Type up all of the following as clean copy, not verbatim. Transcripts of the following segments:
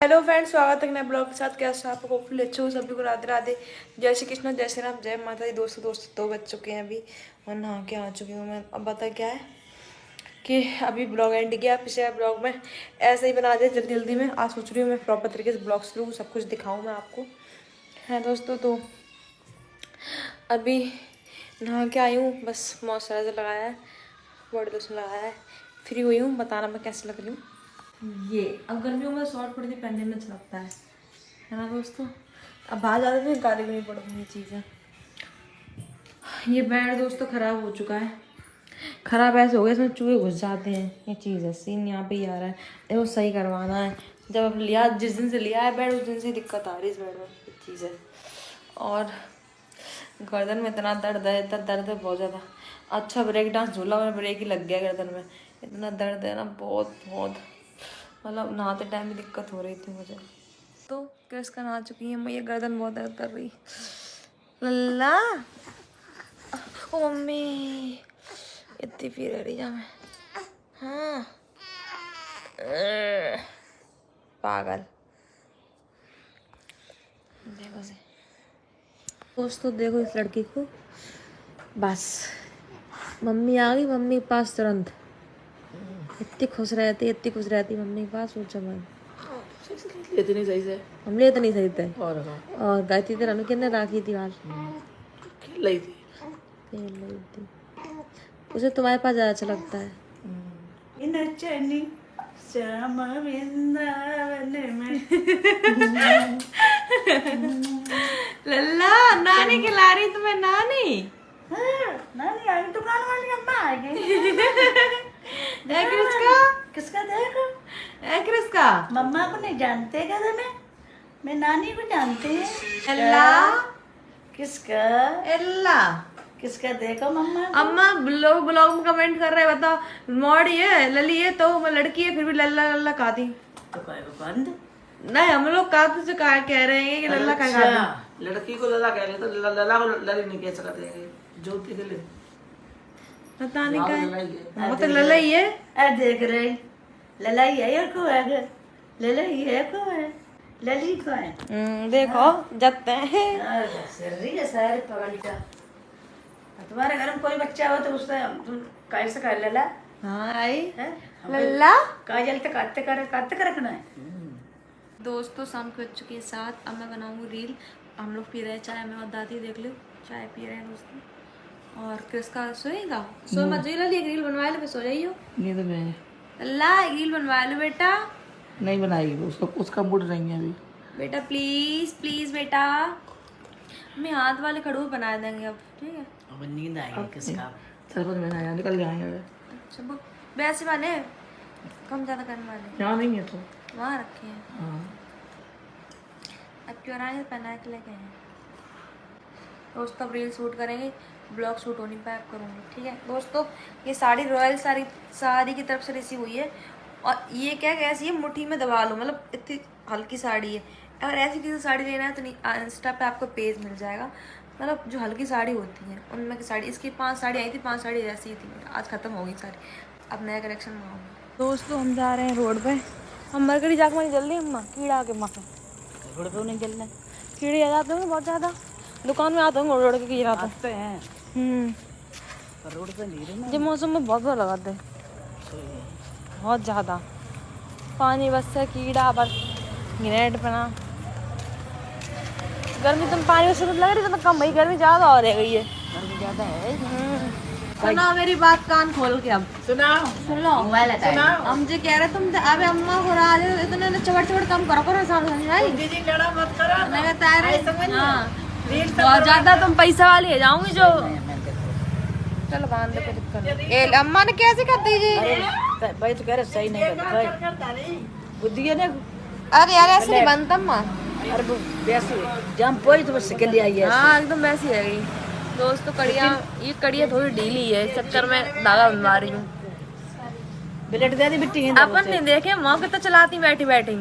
Hello friends, स्वागत है नए ब्लॉग के साथ। कैसे आप होपफुली अच्छे हो, सभी को राधे राधे, जय श्री कृष्ण, जय श्री राम, जय माता दी। दोस्तों 2 बज चुके हैं अभी और नहा के आ चुकी हूँ मैं। अब बता क्या है कि अभी ब्लॉग एंड किया। पिछले ब्लॉग में ऐसे ही बना दिया जल्दी जल्दी में। आज सोच रही हूँ मैं प्रॉपर तरीके से ब्लॉग शुरू सब कुछ दिखाऊँ मैं आपको, है दोस्तों। तो अभी नहा के आई हूँ, बस मॉइस्चराइजर लगाया है, बॉडी लोशन लगाया है, फ्री हुई हूँ। बताना मैं कैसे लग रही हूँ। ये अब गर्मियों में शॉर्ट कुर्ती पहनने में अच्छा लगता है ना दोस्तों। अब बाहर जाते थे गाली भी नहीं पड़ती ये चीज़ें। ये बेड दोस्तों ख़राब हो चुका है, ख़राब ऐसे हो गया इसमें चूहे घुस जाते हैं। ये चीज़ है, सीन यहाँ पे ही आ रहा है, इसको सही करवाना है। जब अब लिया, जिस दिन से लिया है बेड उस दिन से दिक्कत आ रही है इस बेड में, ये चीज़ है। और गर्दन में इतना दर्द है, इतना दर्द है बहुत ज़्यादा। अच्छा ब्रेक डांस झूला और ब्रेक ही लग गया गर्दन में, इतना दर्द है ना, बहुत बहुत। मतलब नहाते टाइम भी दिक्कत हो रही थी मुझे। तो क्रिस का नहा चुकी है मैं, ये गर्दन बहुत दर्द कर रही। लल्ला ओ मम्मी, इतनी पी रही जा मैं। हाँ पागल। देखो से दोस्तों, देखो इस लड़की को, बस मम्मी आ गई, मम्मी के पास तुरंत। इतनी खुश रहती मम्मी के पास, सोचो मैं। इतनी सही से हम ले तो नहीं सही थे और गायत्री तेरा नु किन्ने राखी थी बाल खेल रही थी। खेल रही थी। उसे तुम्हारे पास ज्यादा अच्छा लगता है। श्याम वृंदावन में लल्ला नानी खिला रही तुम्हें, नानी। नानी आई तो गाने वाली अम्मा आ गई। ए किसका किसका देखो? किसका? मम्मा को नहीं जानते क्या तुम्हें? मैं नानी को जानती हूँ। लल्ला किसका? एल्ला किसका देखो मम्मा? अम्मा ब्लॉग में कमेंट कर रहे हैं, बताओ मॉडी है लली है तो मैं लड़की है फिर भी लल्ला लल्ला खाती। तो कहे बंद नहीं, हम लोग काफी से कह रहे हैं कि लल्ला का खाती। लड़की को लला कह रहे तो लला को लली नहीं कह सकते हैं। ज्योति के लिए पता नहीं क्या है, वो तो लल्ला ही है। अरे देख रहे लला ही है को है, लला ही है को है, लली को है। देखो जगते हैं। सारे पगलटा। तुम्हारे घर में कोई बच्चा हो तो उससे तुम कैसे कर लला? हाँ आई है लल्ला। काजल तक काटते कर रखना है। दोस्तों शाम को हो चुकी है 7। अब मैं बनाऊंगी रील। हम लोग पी रहे हैं चाय, मैं और दादी देख लो चाय पी रहे हैं दोस्तों। और किसका सोएगा? सो मत जाइए लली, एक रील बनवा लो, सो जाइयो। नींद में लल्ला एक रील बनवा लो बेटा। नहीं बनाएगी, उसका मूड नहीं है अभी। बेटा प्लीज प्लीज बेटा, मैं हाथ वाले खड़ूर बना देंगे अब, ठीक है? अब नींद आएगी किसका? सरपंच में आया निकल जाएंगे। अच्छा वो वैसे वाले कम ज्यादा करने वाले यहाँ नहीं है तो वहाँ रखे हैं। हाँ। अब क्यों आए पहना के लेके हैं दोस्तों। अब रील शूट करेंगे, ब्लॉग शूट हो नहीं पाया करूँगी, ठीक है दोस्तों। ये साड़ी रॉयल साड़ी की तरफ से रिसीव हुई है। और ये क्या कैसी है, मुट्ठी में दबा लो, मतलब इतनी हल्की साड़ी है। अगर ऐसी किसी साड़ी लेना है तो इंस्टा पे आपको पेज मिल जाएगा, मतलब जो हल्की साड़ी होती है उनमें की साड़ी। इसकी 5 साड़ी आई थी, 5 साड़ी ऐसी ही थी, आज ख़त्म हो गई सारी। अब नया कलेक्शन मंगाऊंगी दोस्तों। हम जा रहे हैं रोड पे, हम मरकड़ी जाके मानी जल्दी अम्मा कीड़ा के माथे रोड पे नहीं चलना। कीड़े आ जाते होंगे बहुत ज़्यादा, दुकान में आते होंगे रोड के कीड़ा तो। आते हैं पर रोड पे नहीं रहना। जब मौसम में बहुत बुरा लगाते हैं, बहुत ज़्यादा पानी बस से कीड़ा बस ग्रेनेड पना। गर्मी तुम पानी में से लग रही तो कम भाई, गर्मी ज़्यादा हो रही है। गर्मी ज़्यादा है। सुनो मेरी बात कान खोल के, अब सुनाओ सुनो। हम जो कह रहे तुम अबे अम्मा को राज इतने चबड़ कम करो सामने भाई। दीदी लड़ा मत करो। मैं बता रही हाँ बहुत ज़्यादा तुम पैसा वाली है जाऊंगी जो। चलो बांध दे, कोई दिक्कत नहीं। अम्मा ने कैसे कर दी जी? भाई तो कह रहे सही नहीं करता बुद्धि है ना। अरे यार ऐसे नहीं बनता अम्मा। अरे वो वैसे जम पोई तो बस निकल आई है। हाँ एकदम वैसी है गई दोस्तों। कड़िया ये कड़िया थोड़ी ढीली है, इस चक्कर में धागा बनवा रही हूँ। ब्लेड दे दी मिट्टी है। अपन नहीं देखे मौके तो चलाती बैठी बैठी।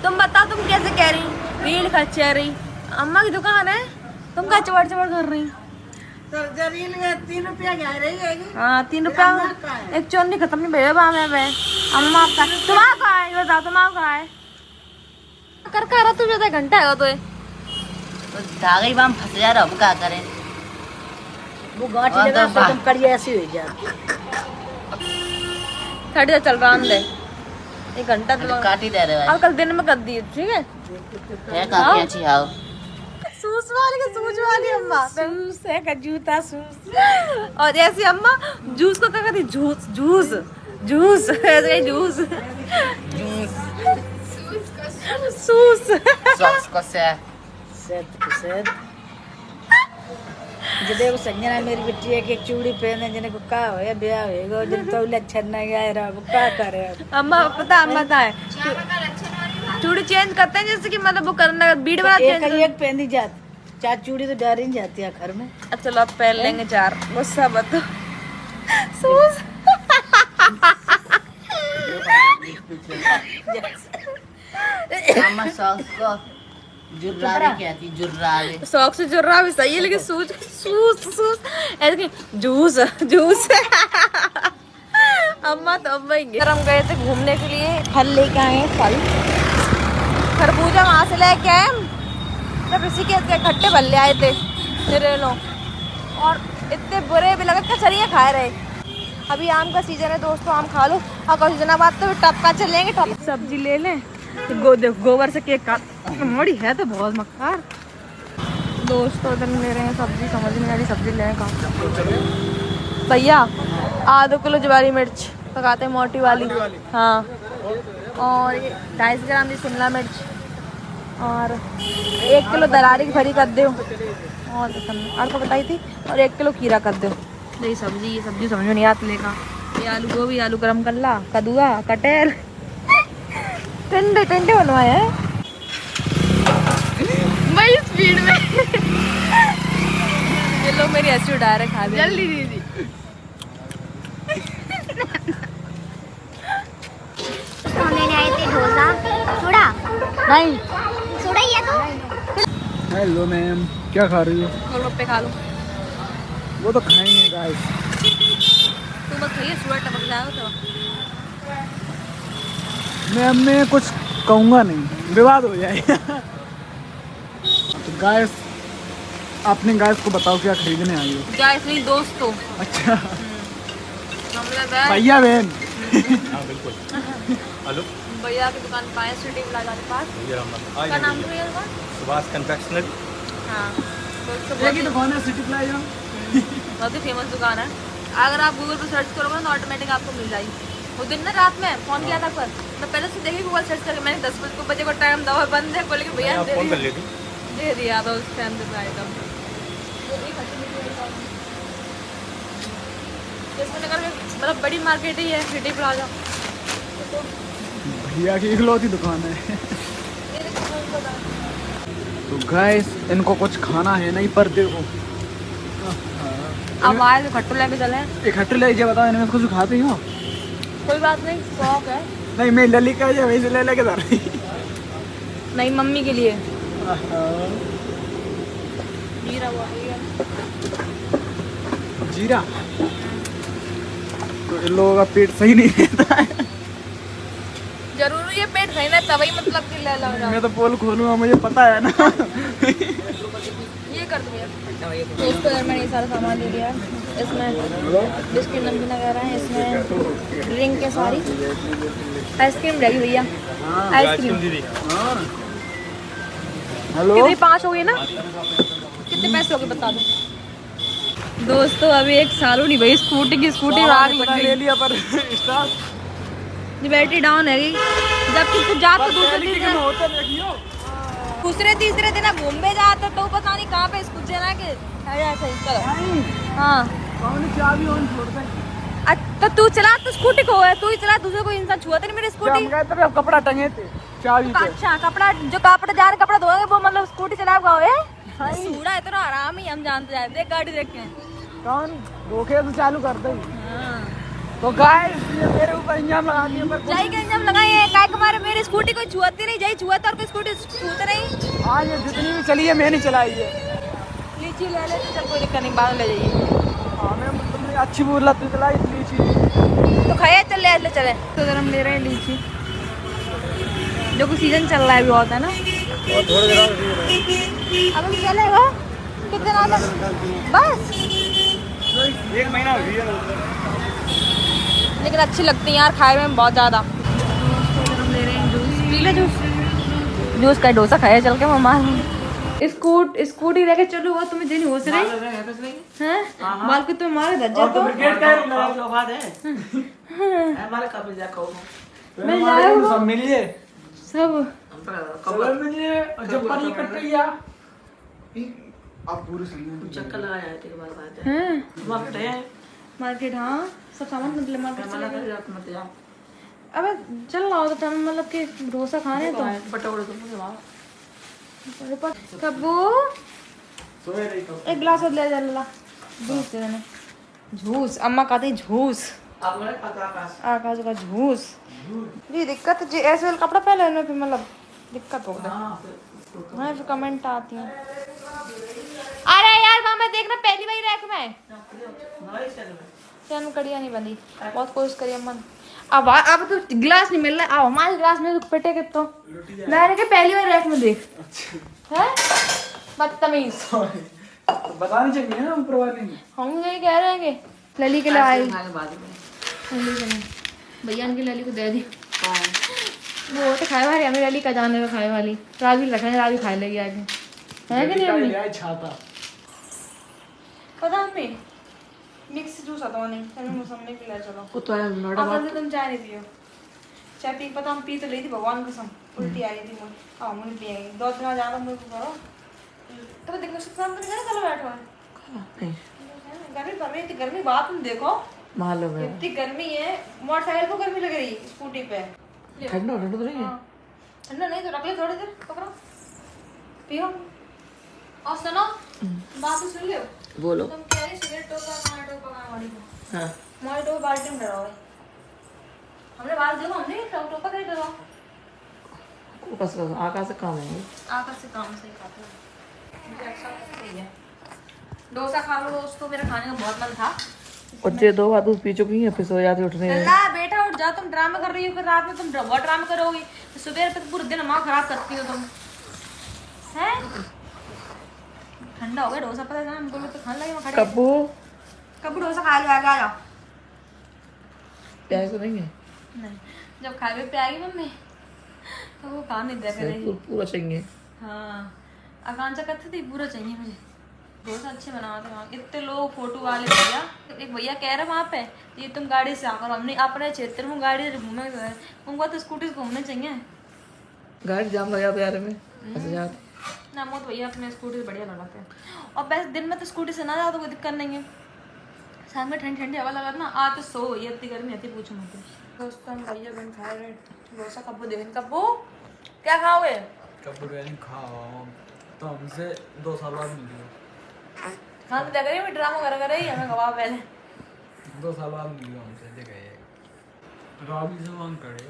तुम बताओ तुम कैसे कह रही रील खर्च रही? अम्मा की दुकान है, तुम क्या चबड़ कर रही? जरील में 3 रुपया जा रही है। हाँ 3 रुपया एक चोनी खत्म नहीं भैया बाम है भाई। अम्मा आपका तुम्हारा कहाँ है, बताओ तुम्हारा कहाँ है? कर रहा तू ज्यादा घंटा है तो धागे बाम फंस जा रहा, हम क्या करें? वो गांठी लगा तो तुम करिए ऐसी हो जा। खड़े चल रहा अंदर 1 घंटा तो काटी दे रहे अब कल दिन में कर दी ठीक है। है काफी अच्छी आओ। सूस वाली अम्मा सूस है का जूता सूस। और ऐसी अम्मा जूस को क्या कहती जूस जूस जूस ऐसे जूस सूस सॉक्स को सेट जदे वो संजना मेरी बेटी है कि एक चूड़ी पहने जने को का होया ब्याह होएगा जन तो लक्षण नहीं गया रहा वो का करे। अम्मा पता अम्मा का है चूड़ी चेंज करते हैं जैसे कि मतलब वो करना बीड़ वाला चेंज एक पहनी जाती 4 चूड़ी तो डाल ही जाती है घर में। चलो अब पहन लेंगे 4 गुस्सा बतो सूस अम्मा सॉक्स को जुर्रारे कहती जुर्रारे। सॉक्स से जुर्रा भी सही है लेकिन सूस सूस सूस ऐसे कि जूस जूस अम्मा तो अम्मा ही हम गए थे घूमने के लिए फल लेके आए हैं फल खरबूजा वहाँ से लेके आए तब इसी के खट्टे फल ले आए थे मेरे लोग और इतने बुरे भी लगे कचरियाँ खा रहे। अभी आम का सीजन है दोस्तों, आम खा लो और कुछ दिनों बाद तो टपका चलेंगे टप सब्जी ले लें गोबर से केक काट मोड़ी है तो बहुत मक्कार दोस्तों उधर ले रहे हैं सब्जी समझ नहीं आ रही सब्जी लेने का। भैया आधा किलो ज्वारी मिर्च पकाते हैं मोटी वाली हाँ और 250 ग्राम की शिमला मिर्च और 1 किलो दरारी की भरी कर दो और आपको बताई थी और 1 किलो खीरा कर दो। ये सब्जी समझ में नहीं आती लेगा। ये आलू गोभी आलू गरम कर ला कद्दूआ कटेल ठंडे बनवाए हैं भाई स्पीड में ये लोग मेरी ऐसी उड़ा रहे खा जल्दी दीदी लेने आए थे डोसा सोडा नहीं सोडा ही है तो। हेलो मैम क्या खा रही हो? गोलगप्पे खा लो वो तो खाएंगे गाइस। तू मत खाइए सुअर टपक जाएगा तो। मैं कुछ कहूँगा नहीं विवाद हो जाएगा। तो गाइस आपने गाइस को बताओ क्या खरीदने आई हो? गाइस नहीं दोस्तों अच्छा हम लोग भैया बहन हेलो भैया की दुकान पाए सिटी प्लाजा के पास का नाम तो भैया दुकान सुभाष कन्फेक्शनरी। हाँ दोस्तों एक ही दुकान है सिटी प्लाजा। बहुत ही फेमस दुकान है। अगर आप गूगल पर सर्च करोगे तो ऑटोमेटिक आपको मिल जाएगी। वो दिन ना रात में फोन किया था पर मैं पहले से देखी गूगल सर्च करके मैंने 10 बजे को टाइम दवा बंद है बोले कि भैया आप फोन कर लेती। दे दिया था उस टाइम पे आइटम मतलब बड़ी मार्केट ही है सिटी प्लाजा। भैया की इकलौती दुकान है। तो गाइस इनको कुछ खाना है नहीं पर देखो अब आए तो खट्टू लेके चले एक हट्टे ले जा बताओ इनमें कुछ खाते हो? कोई बात नहीं शौक है नहीं मैं लली का या वैसे ले लेके जा रही। नहीं मम्मी के लिए जीरा तो इन लोगों का पेट सही नहीं रहता है। जरूरी है पेट सही ना तभी मतलब कि ले लो मैं तो पोल खोलूंगा मुझे पता है ना। ये कर दो भैया दोस्तों यार मैंने ये सारा सामान ले लिया इसमें बिस्किट नमकीन वगैरह है इसमें ड्रिंक है सारी आइसक्रीम रहेगी भैया आइसक्रीम हेलो कितनी 5 हो गई ना कितने पैसे हो गए बता दो दोस्तों। अभी एक सालों नहीं भाई स्कूटी आग लग ले गई लिया पर स्टार्ट ये बैटरी डाउन है जब तुम जा तो दूसरे तीसरे दिन घूमने जाते तो पता नहीं कहाँ पे स्कूटी चला के ऐसा ही चलो हाँ चाबी ऑन छोड़ दे। तो तू चला तो स्कूटी को है तू ही चला दूसरे कोई इंसान छुआ तो नहीं मेरी स्कूटी। हम कपड़ा टंगे थे चाबी पे। अच्छा कपड़ा जो कपड़ा जा रहे कपड़ा धोएंगे वो मतलब स्कूटी चलाओ है सूड़ा है तो आराम ही हम जानते जाते देख गाड़ी देख के कौन धोखे से चालू कर दे। तो गाइस ये मेरे ऊपर इंजन लगा दिए पर जाई के इंजन लगाए काय हमारे मेरी स्कूटी कोई छुआती नहीं जाई छुआ तो और कोई स्कूटी छूते नहीं। हाँ ये जितनी भी चली है मैंने चलाई है। ली लीची ले ले, चल कोई दिक्कत नहीं, बाद में ले जाइए। हाँ मैं तुमने अच्छी बोला तू चला लीची तो खाया, चल ले चले। तो इधर हम ले रहे हैं लीची, जो कि सीजन चल रहा है अभी बहुत है ना। और थोड़ी देर अब हम चलेगा कितना बस, 1 महीना हो गया। लेकिन अच्छी लगती हैं यार खाए में बहुत ज़्यादा। हम ले रहे हैं जूस, पी ले जूस। जूस का डोसा खाया चल के मम्मा। स्कूटी लेके चलो, वो तुम्हें देनी हो रही हैं बाल के तुम्हें मारे दर्जा और तो को क्रिकेट का मिल जाएगा, सब मिलिए सब। सब मिलिए। और जब पानी कट गई आप पूरे संग चक्कर लगाया है तेरे बाद हैं वक्त है मार्केट। हाँ सब सामान मतलब मार्केट मना चले कर गए। जात मत जा अबे चल रहा हो तो हम मतलब कि डोसा खाने तो पटोड़े तुम के वहां कब्बू सोए रही तो एक गिलास और ले जा ला, जूस दे देना। जूस अम्मा कहती जूस, आप मेरे खाता आकाश आकाश का जूस। ये दिक्कत जी ऐसे वाला कपड़ा पहले उन्हें फिर मतलब दिक्कत हो गई। हां हाँ फिर कमेंट आती हैं। अरे यार मामा देखना पहली बार रैक में नहीं चल चैन कड़िया नहीं बंदी, बहुत कोशिश करी अम्मा। अब तो गिलास नहीं मिल रहा, अब हमारे गिलास में तो पेटे के तो मैंने कहा पहली बार रैक में देख है बदतमीज। बता नहीं चाहिए ना ऊपर वाले ने। हम यही कह रहे हैं कि लली के लिए आई, बाद में लली के लिए भैया इनकी लली को दे दी। वो तो खाए वाली, हमें लली का जाने का खाए वाली राजू रखने, राजू खाए लेगी आगे है कि नहीं अम्मी? ले आई छाता पता हमें मिक्स जूस आता हुआ नहीं, हमें मौसमी पिला चलो। वो तो है नोड़ा अगर तुम चाय नहीं पियो, चाय पी पता हम पी तो ली थी भगवान कसम, उल्टी आई थी मुझे। हाँ मुझे पी आई 2 दिन ज्यादा मुझे करो तो देखो काम तो नहीं चलो बैठो नहीं गर्मी पर में इतनी गर्मी बात तुम देखो, मालूम है इतनी गर्मी है मोटरसाइकिल को गर्मी लग रही स्कूटी पे। ठंडा ठंडा तो नहीं है हाँ। ठंडा नहीं तो रख ले थोड़ी देर पकड़ो पियो। और सुनो बात तो सुन लो, बोलो तुम कह रही सिगरेट टोपा खाना टोपा खाना वाली को हां हमारे टोपा बाल्टी में डरा हुआ है। हमने बाल देखो, हमने टोपा कैसे डरा बस आकाश से काम है आकर से काम से ही खाते हैं। मुझे अच्छा सही है डोसा खा लो दोस्तों, मेरा खाने का बहुत मन था। और जे 2 बार दूध पी चुकी है फिर सो जाती उठने अल्लाह बेटा उठ जाओ, तुम ड्रामा कर रही हो, फिर रात में तुम बहुत ड्रामा करोगी, सुबह पे पूरे दिन दिमाग खराब करती हो तुम हैं। ठंडा हो गया डोसा, पता है हमको तो खाने लगे। मैं कब्बू कब डोसा खा लो आगे आ जाओ। प्याज तो नहीं है नहीं जब खाए हुए पे आएगी मम्मी तो वो खा नहीं दे रही। पूरा चाहिए हाँ आकांक्षा कहती थी पूरा चाहिए मुझे, डोसा अच्छे बनाते वहाँ। इतने लोग फोटो वाले भैया, एक भैया कह रहे वहाँ पे ये तुम गाड़ी से आकर, हमने अपने क्षेत्र में गाड़ी से घूमे गए, उनको तो स्कूटी से घूमने चाहिए। गाड़ी जाम लगा प्यारे में ऐसे जाते ना वो तो भैया अपने स्कूटी से बढ़िया लगाते हैं। और वैसे दिन में तो स्कूटी से ना जाओ तो कोई दिक्कत नहीं है, शाम में ठंडी ठंडी हवा लगा ना आ तो सो ये इतनी गर्मी आती पूछो मत। दोस्तों हम भैया बन खा रहे डोसा। कब्बू देखें कब्बू क्या खाओगे? कब बिरयानी खाओ तो हमसे 2 साल बाद मिलियो। खाने लग रही है ड्रामा कर रही है हमें गवा पहले 2 साल बाद मिलियो हमसे देखे राबी से मांग करे।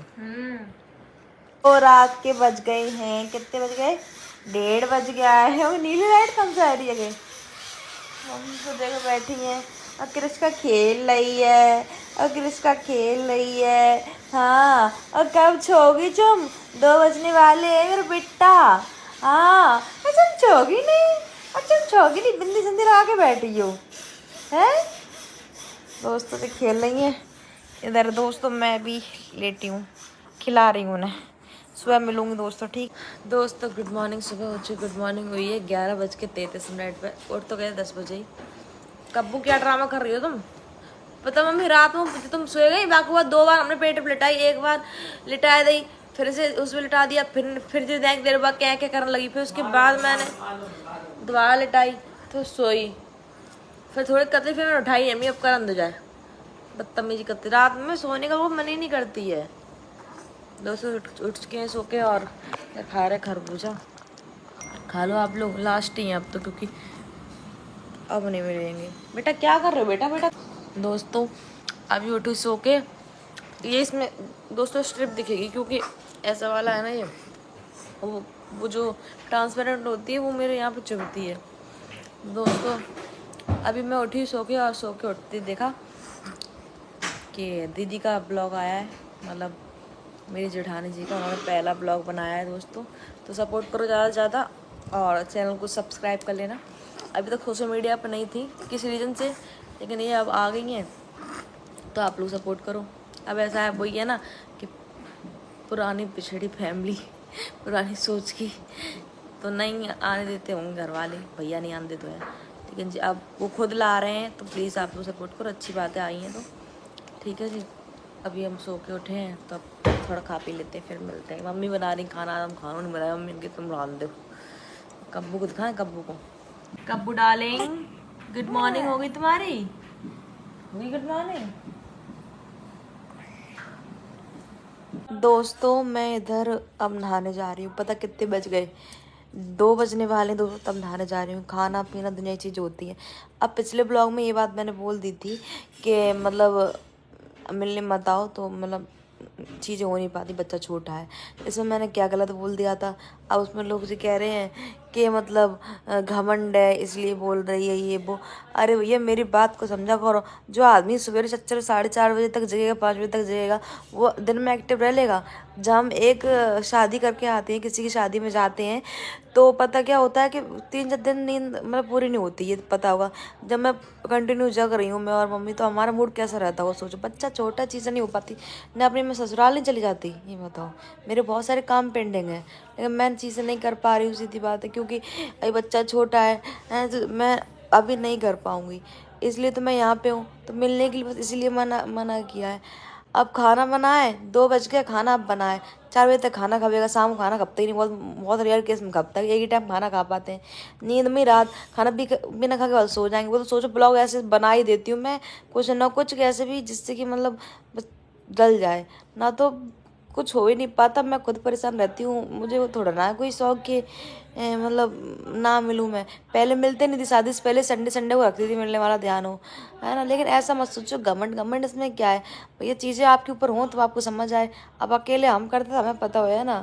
तो रात के बज गए हैं, कितने बज गए? 1:30 बज गया है। वो नीली लाइट कम से आ रही है, मम्मी तो देखो बैठी है और कृष्का खेल रही है, और कृष्का खेल रही है। हाँ और कब छोगी तुम? 2 बजने वाले हैं मेरे बेटा। हाँ अच्छा छोगी नहीं, अच्छा छोगी नहीं, बिंदी संदी लगा के बैठी हो है। दोस्तों से खेल रही हैं इधर, दोस्तों मैं भी लेटी हूँ, खिला रही हूँ उन्हें। सुबह मिलूंगी दोस्तों, ठीक दोस्तों। गुड मॉर्निंग, सुबह हो चुकी, गुड मॉर्निंग हुई है 11:33 पे, उठ तो गए 10 बजे ही। कब्बू क्या ड्रामा कर रही हो तुम? पता मम्मी रात में तुम सोए गई, बाकी बार 2 बार हमने पेट पे लिटाई, 1 बार लिटा दी, फिर से उसमें लिटा दिया, फिर देर बाद क्या क्या करने लगी, फिर उसके बाद मैंने दोबारा लिटाई तो सोई, फिर थोड़ी करती, फिर मैंने उठाई अम्मी अब कर अंदर जाए। बदतमीजी करती, रात में सोने का वो मन ही नहीं करती है। दोस्तों उठ चुके हैं सो के और खा रहे खरबूजा। खा लो आप लोग, लास्ट ही हैं अब तो, क्योंकि अब नहीं मिलेंगे। बेटा क्या कर रहे हो बेटा? बेटा दोस्तों अभी उठो सो के, ये इसमें दोस्तों स्ट्रिप दिखेगी क्योंकि ऐसा वाला है ना ये, वो जो ट्रांसपेरेंट होती है वो मेरे यहाँ पे चुभती है, दोस्तों अभी मैं उठी सो के, और सो के उठती देखा कि दीदी का ब्लॉग आया है, मतलब मेरी जेठानी जी का, उन्होंने पहला ब्लॉग बनाया है दोस्तों। तो सपोर्ट करो ज़्यादा से ज़्यादा और चैनल को सब्सक्राइब कर लेना। अभी तक सोशल मीडिया पर नहीं थी किसी रीज़न से, लेकिन ये अब आ गई हैं तो आप लोग सपोर्ट करो। अब ऐसा है वही है ना कि पुरानी पिछड़ी फैमिली, पुरानी सोच की, तो नहीं आने देते होंगे घर वाले, भैया नहीं आने देते हैं, लेकिन जी अब वो खुद ला रहे हैं तो प्लीज़ आप लोग सपोर्ट करो। अच्छी बातें आई हैं तो ठीक है जी। अभी हम सो के उठे हैं तो अब थोड़ा खा पी लेते हैं, फिर मिलते हैं। मम्मी बना रही खाना, हम खाना नहीं बनाया, मम्मी उनके तुम रान दो। कब्बू को दिखाएं, कब्बू को। कब्बू डार्लिंग गुड मॉर्निंग हो गई तुम्हारी? हुई गुड मॉर्निंग? दोस्तों मैं इधर अब नहाने जा रही हूँ। पता कितने बज गए? 2 बजने वाले दोस्तों, तब नहाने जा रही हूँ। खाना पीना दुनिया की चीज़ होती है। अब पिछले ब्लॉग में ये बात मैंने बोल दी थी कि मतलब मिलने मत आओ, तो मतलब चीज़ें हो नहीं पाती, बच्चा छोटा है। इसमें मैंने क्या गलत बोल दिया था? अब उसमें लोग जी कह रहे हैं कि मतलब घमंड है इसलिए बोल रही है ये वो। अरे भैया मेरी बात को समझा करो। जो आदमी सवेरे 4 साढ़े 4 बजे तक जगेगा, 5 बजे तक जगेगा, वो दिन में एक्टिव रह लेगा। जब हम एक शादी करके आते हैं, किसी की शादी में जाते हैं, तो पता क्या होता है कि 3-4 दिन नींद मतलब पूरी नहीं होती, ये पता होगा। जब मैं कंटिन्यू जग रही हूँ, मैं और मम्मी, तो हमारा मूड कैसा रहता है वो सोचो। बच्चा छोटा, चीज़ें नहीं हो पाती ना, अपनी मैं ससुराल नहीं चली जाती, ये बताओ। मेरे बहुत सारे काम पेंडिंग हैं, लेकिन मैं चीज़ें नहीं कर पा रही हूँ, सीधी बात है, क्योंकि अभी बच्चा छोटा है तो मैं अभी नहीं कर पाऊँगी। इसलिए तो मैं यहाँ पे हूँ, तो मिलने के लिए बस इसीलिए मना किया है। अब खाना बनाए, 2 बज गए, खाना अब बनाए, 4 बजे तक खाना खाएगा। शाम को खाना खपता ही नहीं, बहुत बहुत रेयर केस में खपता है, एक ही टाइम खाना खा पाते हैं। नींद में रात खाना बिना खा के बाद सो जाएंगे। वो तो सोचो ब्लॉग ऐसे बना ही देती हूँ मैं, कुछ ना कुछ कैसे भी, जिससे कि मतलब बस जल जाए ना, तो कुछ हो ही नहीं पाता। मैं खुद परेशान रहती हूँ। मुझे वो थोड़ा ना कोई शौक के मतलब ना मिलूँ मैं। पहले मिलते नहीं थी, शादी से पहले संडे को रखती थी मिलने वाला, ध्यान हो, है ना। लेकिन ऐसा मत सोचो घमंड इसमें क्या है भैया, चीज़ें आपके ऊपर हों तो आपको समझ आए। अब अकेले हम करते तो हमें पता हो, है ना,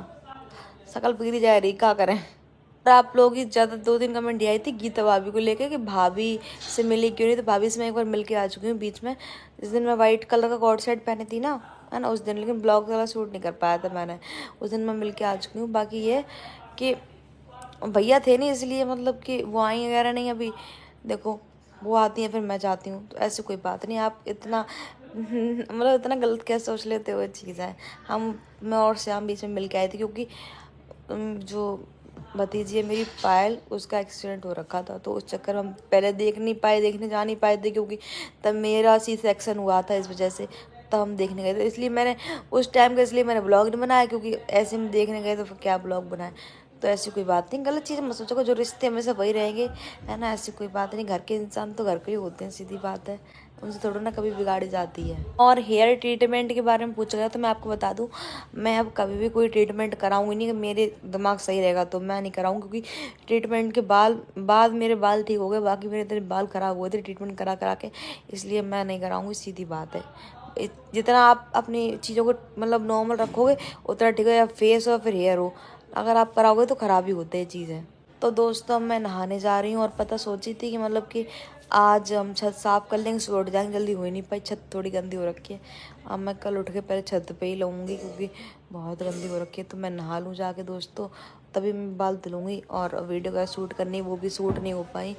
शकल बिगड़ी जाए रही, क्या करें। और आप लोगों की ज़्यादा 2-3 कमेंट आई थी गीता भाभी को लेकर कि भाभी से मिली क्यों नहीं, तो भाभी से मैं एक बार मिल के आ चुकी हूँ बीच में, जिस दिन मैं वाइट कलर का कोट सेट पहनी थी ना, है ना, उस दिन। लेकिन ब्लॉग वाला शूट नहीं कर पाया था मैंने, उस दिन मैं मिल के आ चुकी हूँ। बाकी ये कि भैया थे नहीं, इसलिए मतलब कि वो आई वगैरह नहीं। अभी देखो वो आती हैं फिर मैं जाती हूँ, तो ऐसी कोई बात नहीं। आप इतना मतलब इतना गलत क्या सोच लेते हो चीज़ है। मैं और श्याम बीच में मिल के आए थे, क्योंकि जो भतीजी है मेरी पायल, उसका एक्सीडेंट हो रखा था, तो उस चक्कर में हम पहले देखने जा नहीं पाए थे, क्योंकि तब मेरा C-सेक्शन हुआ था, इस वजह से तब हम देखने गए थे। इसलिए मैंने उस टाइम का इसलिए मैंने ब्लॉग नहीं बनाया, क्योंकि ऐसे में देखने गए तो फिर क्या ब्लॉग बनाए। तो ऐसी कोई बात नहीं, गलत चीज़ मत सोचो, जो रिश्ते हमेशा वही रहेंगे, है ना, ऐसी कोई बात नहीं। घर के इंसान तो घर के ही होते हैं, सीधी बात है, उनसे थोड़ा ना कभी बिगाड़ी जाती है। और हेयर ट्रीटमेंट के बारे में पूछा गया तो मैं आपको बता दूं, मैं अब कभी भी कोई ट्रीटमेंट कराऊंगी नहीं। मेरे दिमाग सही रहेगा तो मैं नहीं कराऊंगी, क्योंकि ट्रीटमेंट के बाद मेरे बाल ठीक हो गए, बाकी मेरे इतने बाल ख़राब हुए थे ट्रीटमेंट करा के, इसलिए मैं नहीं कराऊंगी, सीधी बात है। जितना आप अपनी चीज़ों को मतलब नॉर्मल रखोगे उतना ठीक है, या फेस हो फिर हेयर हो, अगर आप कराओगे तो ख़राब ही होते हैं चीज़ें। तो दोस्तों अब मैं नहाने जा रही हूँ, और पता सोची थी कि मतलब कि आज हम छत साफ़ कर लेंगे, सुबह उठ जाएंगे, जल्दी हो ही नहीं पाई, छत थोड़ी गंदी हो रखी है। अब मैं कल उठ के पहले छत पे ही लाऊंगी, क्योंकि बहुत गंदी हो रखी है। तो मैं नहा लूँ जाके दोस्तों, तभी मैं बाल धुलूँगी। और वीडियो का शूट करनी, वो भी शूट नहीं हो पाई,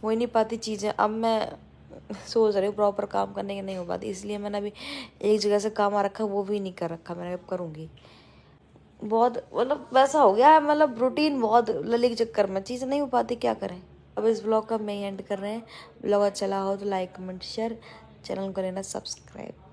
हो ही नहीं पाती चीज़ें। अब मैं सोच रही हूँ प्रॉपर काम करने की नहीं हो पाती, इसलिए मैंने अभी एक जगह से काम आ रखा, वो भी नहीं कर रखा मैंने, अब करूँगी। बहुत मतलब वैसा हो गया है, मतलब रूटीन बहुत लली के चक्कर में चीज़ें नहीं हो पाती, क्या करें। अब इस ब्लॉग का मैं एंड कर रहे हैं। ब्लॉग अच्छा लगा हो तो लाइक कमेंट शेयर, चैनल को लेना सब्सक्राइब।